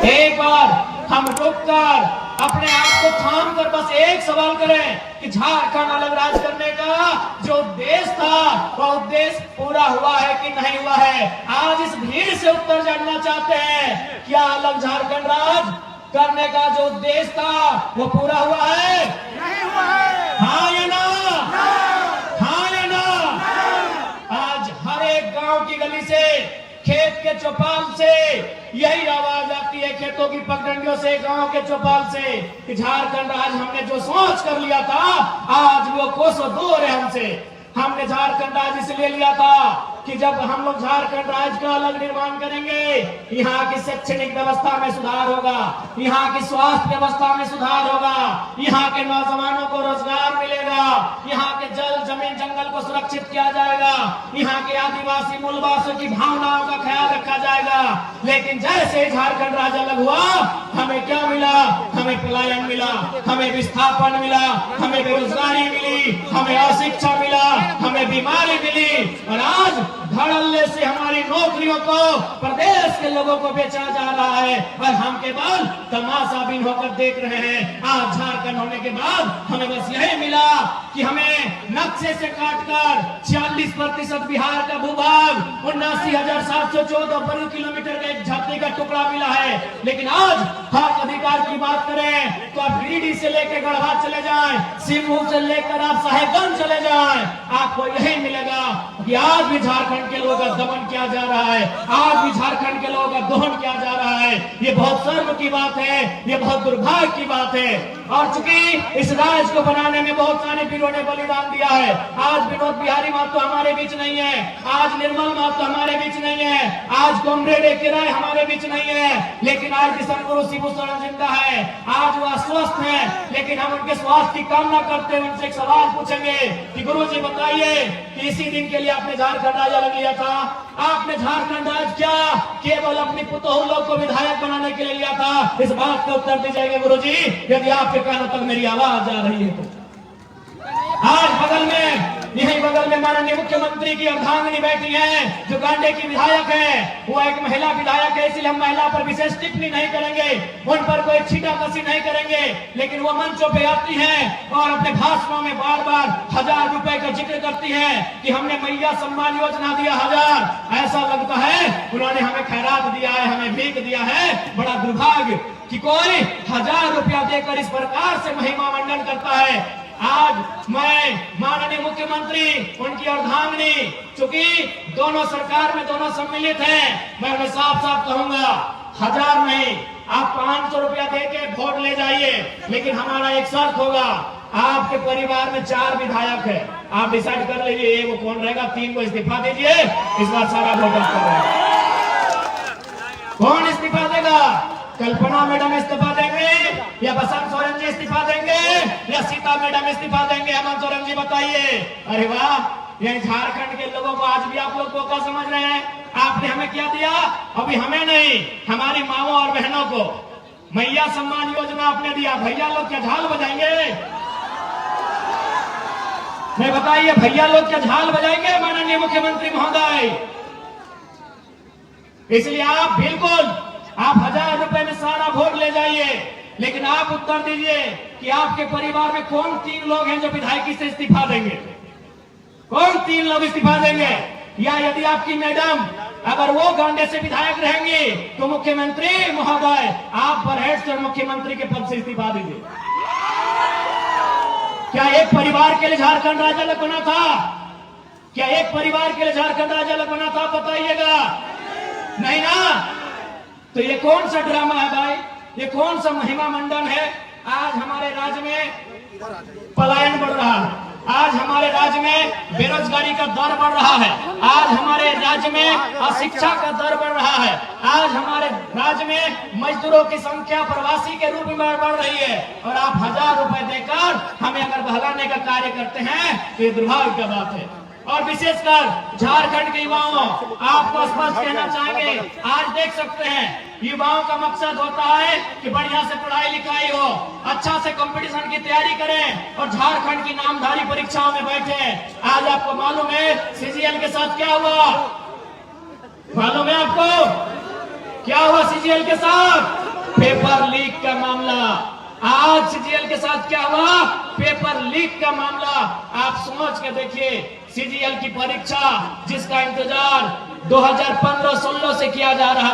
एक बार हम रुककर अपने आप को थाम कर बस एक सवाल करें कि झारखंड अलग राज्य करने का जो उद्देश्य था वह उद्देश्य पूरा हुआ है कि नहीं हुआ है। आज इस भीड़ से उत्तर जानना चाहते हैं, क्या अलग झारखंड राज्य करने का जो उद्देश्य था वो पूरा हुआ है? नहीं हुआ है। हाँ या ना? हाँ या ना? आज हर एक गांव की गली से, खेत के चौपाल से यही आवाज आती है, खेतों की पगडंडियों से, गांव के चौपाल से, कि झारखंड आज हमने जो सोच कर लिया था आज वो कोसों दूर है हमसे। हमने झारखंड राज्य इसलिए लिया था कि जब हम लोग झारखंड राज्य का अलग निर्माण करेंगे, यहाँ की शैक्षणिक व्यवस्था में सुधार होगा, यहाँ की स्वास्थ्य व्यवस्था में सुधार होगा, यहाँ के नौजवानों को रोजगार मिलेगा, यहाँ के जल जमीन जंगल को सुरक्षित किया जाएगा, यहाँ के आदिवासी मूलवासियों की भावनाओं का ख्याल रखा जाएगा। लेकिन जैसे झारखंड राज्य अलग हुआ, हमें क्या मिला? हमें पलायन मिला, हमें विस्थापन मिला, हमें बेरोजगारी मिली, हमें अशिक्षा मिला, हमें बीमारी मिली, और आज धड़ल्ले से हमारी नौकरियों को प्रदेश के लोगों को बेचा जा रहा है और हम केवल तमाशाबीन होकर देख रहे हैं। आज झारखंड होने के बाद हमें बस यही मिला कि हमें नक्शे से काटकर 46% बिहार का भूभाग, 79,714 वर्ग किलोमीटर का एक धरती का टुकड़ा मिला है। लेकिन आज हक अधिकार की बात करें तो आप गिरिडीह से लेकर गढ़वा चले जाएं, सिंहभूम से लेकर आप साहेबगंज चले जाएं, आपको यही मिलेगा कि आज भी झारखंड के लोगों का दमन किया जा रहा है, आज भी झारखंड के लोगों का दोहन किया जा रहा है। ये बहुत शर्म की बात है, ये बहुत दुर्भाग्य की बात है। और चूंकि इस राज्य को बनाने में बहुत सारे वीरों ने बलिदान दिया है, आज विनोद बिहारी महतो हमारे बीच नहीं है, आज निर्मल महतो हमारे बीच नहीं है, आज कॉमरेड ए.के. राय हमारे बीच नहीं है, लेकिन आज किशन गुरु शिबू सोरेन जिंदा है, आज वो अस्वस्थ है, लेकिन हम उनके स्वास्थ्य की कामना करते हैं। उनसे एक सवाल पूछेंगे कि गुरु जी बताइए कि इसी दिन के लिए आपने झारखंड राज्य अलग लिया था, आपने झारखंड राज्य क्या केवल अपनी पुतोहू लोग को विधायक बनाने के लिए लिया था? इस बात का उत्तर दीजिएगा गुरु जी, यदि आपके कानों तक मेरी आवाज आ रही है तो। आज बगल में, यही बगल में माननीय मुख्यमंत्री की अर्धांगिनी बैठी है जो गांडे की विधायक है, वो एक महिला विधायक है, इसलिए हम महिला पर विशेष टिप्पणी नहीं करेंगे, उन पर कोई छीटाकशी नहीं करेंगे। लेकिन वो मंचों पे आती हैं और अपने भाषणों में बार बार 1000 रुपए का जिक्र करती है कि हमने मैया सम्मान योजना दिया 1000। ऐसा लगता है उन्होंने हमें खैरात दिया है, हमें भीख दिया है। बड़ा दुर्भाग्य कि कोई 1000 रुपया देकर इस प्रकार से महिमा मंडन करता है। आज मैं माननीय मुख्यमंत्री, उनकी अर्धांगिनी, चूंकि दोनों सरकार में दोनों सम्मिलित हैं, मैं उन्हें साफ साफ कहूंगा 1000 नहीं, आप 500 रुपया देके वोट ले जाइए, लेकिन हमारा एक शर्त होगा, आपके परिवार में 4 विधायक है, आप डिसाइड कर लीजिए वो कौन रहेगा, 3 को इस्तीफा दीजिए, इस बार सारा वोट आपका रहेगा। कौन इस्तीफा देगा? कल्पना मैडम इस्तीफा देंगे या बसंत सोरेन जी इस्तीफा देंगे या सीता मैडम इस्तीफा देंगे? हेमंत सोरेन जी बताइए। अरे वाह, ये झारखंड के लोगों को आज भी आप लोग को क्या समझ रहे हैं? आपने हमें क्या दिया? अभी हमें नहीं, हमारी माओ और बहनों को मैया सम्मान योजना आपने दिया। भैया लोग क्या झाल बजाएंगे? नहीं बताइए, भैया लोग क्या झाल बजाएंगे माननीय मुख्यमंत्री महोदय? इसलिए आप बिल्कुल, आप 1000 रुपए में सारा वोट ले जाइए, लेकिन आप उत्तर दीजिए कि आपके परिवार में कौन 3 लोग हैं जो विधायकी से इस्तीफा देंगे? कौन 3 लोग इस्तीफा देंगे? या यदि आपकी मैडम अगर वो गांडे से विधायक रहेंगी तो मुख्यमंत्री महोदय आप बरहेट से मुख्यमंत्री के पद से इस्तीफा दीजिए। क्या एक परिवार के लिए झारखंड राज्य अलग बना था? क्या एक परिवार के लिए झारखंड राज्य अलग बना था? बताइएगा। नहीं ना? तो ये कौन सा ड्रामा है भाई? ये कौन सा महिमा मंडन है? आज हमारे राज्य में पलायन बढ़ रहा है, आज हमारे राज्य में बेरोजगारी का दर बढ़ रहा है, आज हमारे राज्य में अशिक्षा का दर बढ़ रहा है, आज हमारे राज्य में मजदूरों की संख्या प्रवासी के रूप में बढ़ रही है, और आप 1000 रुपए देकर हमें अगर बहलाने का कार्य करते हैं तो ये दुर्भाग्य की बात है। और विशेषकर झारखंड के युवाओं, आपको स्पष्ट कहना चाहेंगे, आज देख सकते हैं युवाओं का मकसद होता है कि बढ़िया से पढ़ाई लिखाई हो, अच्छा से कंपटीशन की तैयारी करें और झारखंड की नामधारी परीक्षाओं में बैठे। आज आपको मालूम है सीजीएल के साथ क्या हुआ? मालूम है आपको क्या हुआ सीजीएल के साथ? पेपर लीक का मामला। आज सीजीएल के साथ क्या हुआ? पेपर लीक का मामला। आप सोच के देखिए, सीजीएल की परीक्षा जिसका इंतजार 2015-16 से किया जा रहा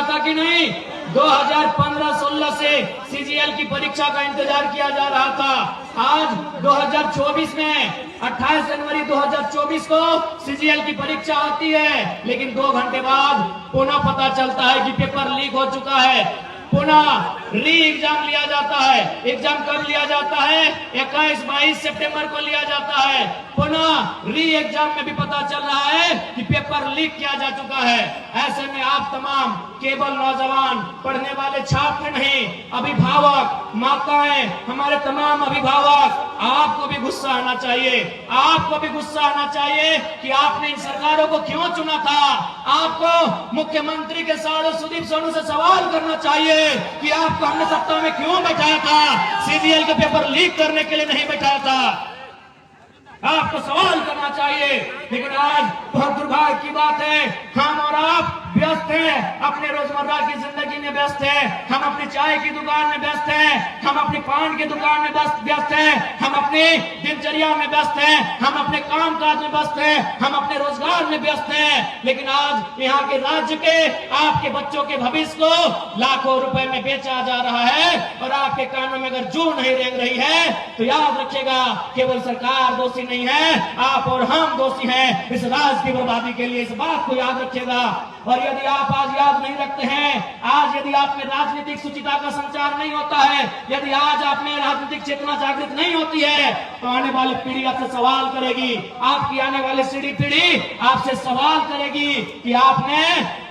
था कि नहीं? 2015-16 से सीजीएल की परीक्षा का इंतजार किया जा रहा था। आज 2024 में 28 जनवरी 2024 को सीजीएल की परीक्षा होती है, लेकिन 2 घंटे बाद पुनः पता चलता है कि पेपर लीक हो चुका है। पुनः री एग्जाम लिया जाता है। एग्जाम कब लिया जाता है? 21-22 सितंबर को लिया जाता है। पुनः री एग्जाम में भी पता चल रहा है कि पेपर लीक किया जा चुका है। ऐसे में आप तमाम केवल नौजवान पढ़ने वाले छात्र नहीं, अभिभावक, माताएं, हमारे तमाम अभिभावक, आपको भी गुस्सा आना चाहिए। आपको भी गुस्सा आना चाहिए कि आपने इन सरकारों को क्यों चुना था। आपको मुख्यमंत्री के साथ सुदीप सोनू से सवाल करना चाहिए कि आपको हमने सत्ता में क्यों बैठाया था? सीजीएल के पेपर लीक करने के लिए नहीं बैठाया था। आपको सवाल करना चाहिए। लेकिन आज बहुत दुर्भाग्य की बात है, हम और आप व्यस्त हैं, अपने रोजमर्रा की जिंदगी में व्यस्त हैं। हम अपनी चाय की दुकान में व्यस्त हैं, हम अपनी पान की दुकान में व्यस्त हैं, हम अपनी दिनचर्या में व्यस्त हैं, हम अपने काम काज में व्यस्त हैं, हम अपने रोजगार में व्यस्त हैं। लेकिन आज यहाँ के राज्य के आपके बच्चों के भविष्य को लाखों रुपए में बेचा जा रहा है और आपके कानों में अगर जू नहीं रेंग रही है तो याद रखिएगा, केवल सरकार दोषी नहीं है, आप और हम दोषी हैं इस राज्य की बर्बादी के लिए। इस बात को याद रखिएगा। और यदि आप आज याद नहीं रखते हैं, आज यदि आप में राजनीतिक सुचिता का संचार नहीं होता है, यदि आज आप में राजनीतिक चेतना जागृत नहीं होती है, तो आने वाली पीढ़ी आपसे सवाल करेगी। आपकी आने वाली पीढ़ी आपसे सवाल करेगी कि आपने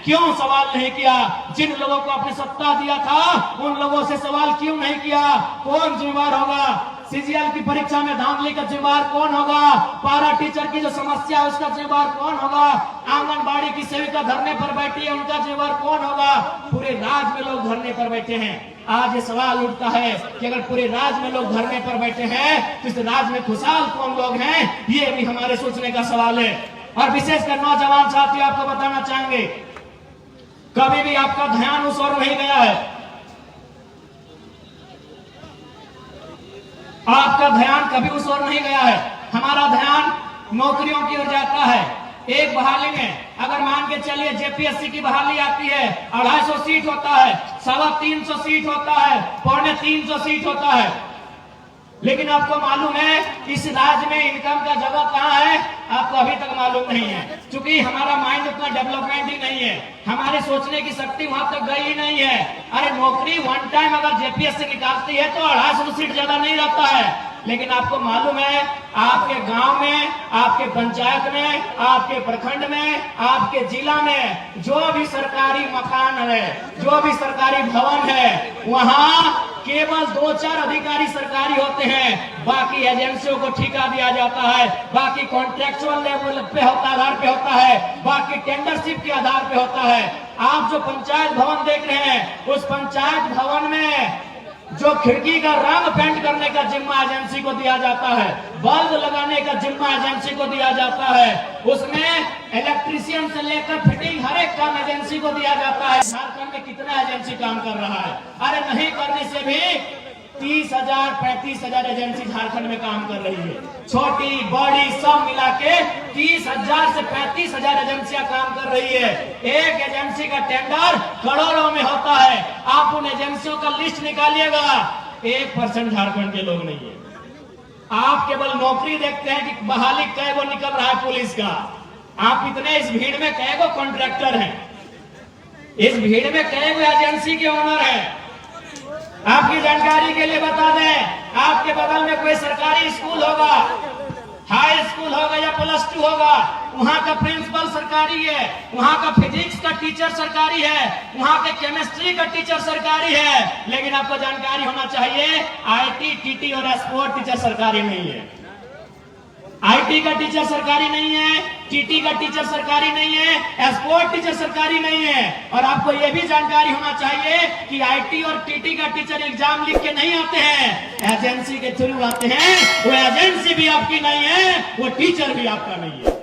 क्यों सवाल नहीं किया। जिन लोगों को आपने सत्ता दिया था उन लोगों से सवाल क्यों नहीं किया? कौन जिम्मेवार होगा? सीजीएल की परीक्षा में धांधली का जिम्मेवार कौन होगा? पारा टीचर की जो समस्या है उसका जिम्मेवार कौन होगा? आंगनबाड़ी की सेविका धरने पर बैठी है, उनका जिम्मेवार कौन होगा? पूरे राज्य में लोग धरने पर बैठे हैं। आज ये सवाल उठता है कि अगर पूरे राज्य में लोग धरने पर बैठे हैं तो इस राज्य में खुशहाल कौन लोग हैं? ये भी हमारे सोचने का सवाल है। और विशेषकर नौजवान साथियों, आपको बताना चाहेंगे, कभी भी आपका ध्यान उस ओर नहीं गया है। आपका ध्यान कभी उस ओर नहीं गया है। हमारा ध्यान नौकरियों की ओर जाता है। एक बहाली में अगर मान के चलिए जेपीएससी की बहाली आती है, 250 सीट होता है, 350 सीट होता है, 350 सीट होता है। लेकिन आपको मालूम है इस राज्य में इनकम का जगह कहाँ है? आपको अभी तक मालूम नहीं है, क्योंकि हमारा माइंड उतना डेवलपमेंट ही नहीं है, हमारे सोचने की शक्ति वहां तक गई ही नहीं है। अरे नौकरी वन टाइम अगर जेपीएससी निकालती है तो 250 सीट ज्यादा नहीं रहता है। लेकिन आपको मालूम है आपके गांव में, आपके पंचायत में, आपके प्रखंड में, आपके जिला में जो भी सरकारी मकान है, जो भी सरकारी भवन है, वहां केवल 2-4 अधिकारी सरकारी होते हैं। बाकी एजेंसियों को ठेका दिया जाता है, बाकी कॉन्ट्रेक्चुअल लेवल पे आधार पे होता है, बाकी टेंडरशिप के आधार पे होता है। आप जो पंचायत भवन देख रहे हैं, उस पंचायत भवन में जो खिड़की का रंग पेंट करने का जिम्मा एजेंसी को दिया जाता है, बल्ब लगाने का जिम्मा एजेंसी को दिया जाता है, उसमें इलेक्ट्रीशियन से लेकर फिटिंग हर एक काम एजेंसी को दिया जाता है। झारखंड में कितना एजेंसी काम कर रहा है? अरे नहीं करने से भी 30,000 35,000 एजेंसी झारखंड में काम कर रही है। छोटी बड़ी सब मिला के 30,000 से 35,000 एजेंसियां काम कर रही है। एक एजेंसी का टेंडर करोड़ों में होता है। आप उन एजेंसियों का लिस्ट निकालिएगा, 1% झारखंड के लोग नहीं है। आप केवल नौकरी देखते हैं कि बहाली कै गो निकल रहा है पुलिस का। आप इतने इस भीड़ में कै गो कॉन्ट्रैक्टर हैं, इस भीड़ में कै गो एजेंसी के ओनर है। आपकी जानकारी के लिए बता दें, आपके बगल में कोई सरकारी स्कूल होगा, हाई स्कूल होगा या +2 होगा, वहाँ का प्रिंसिपल सरकारी है, वहाँ का फिजिक्स का टीचर सरकारी है, वहाँ के केमिस्ट्री का टीचर सरकारी है। लेकिन आपको जानकारी होना चाहिए आईटी, टीटी और स्पोर्ट टीचर सरकारी नहीं है। आईटी का टीचर सरकारी नहीं है, टीटी का टीचर सरकारी नहीं है, स्पोर्ट टीचर सरकारी नहीं है। और आपको यह भी जानकारी होना चाहिए कि आईटी और टीटी का टीचर एग्जाम लिख के नहीं आते हैं, एजेंसी के थ्रू आते हैं। वो एजेंसी भी आपकी नहीं है, वो टीचर भी आपका नहीं है।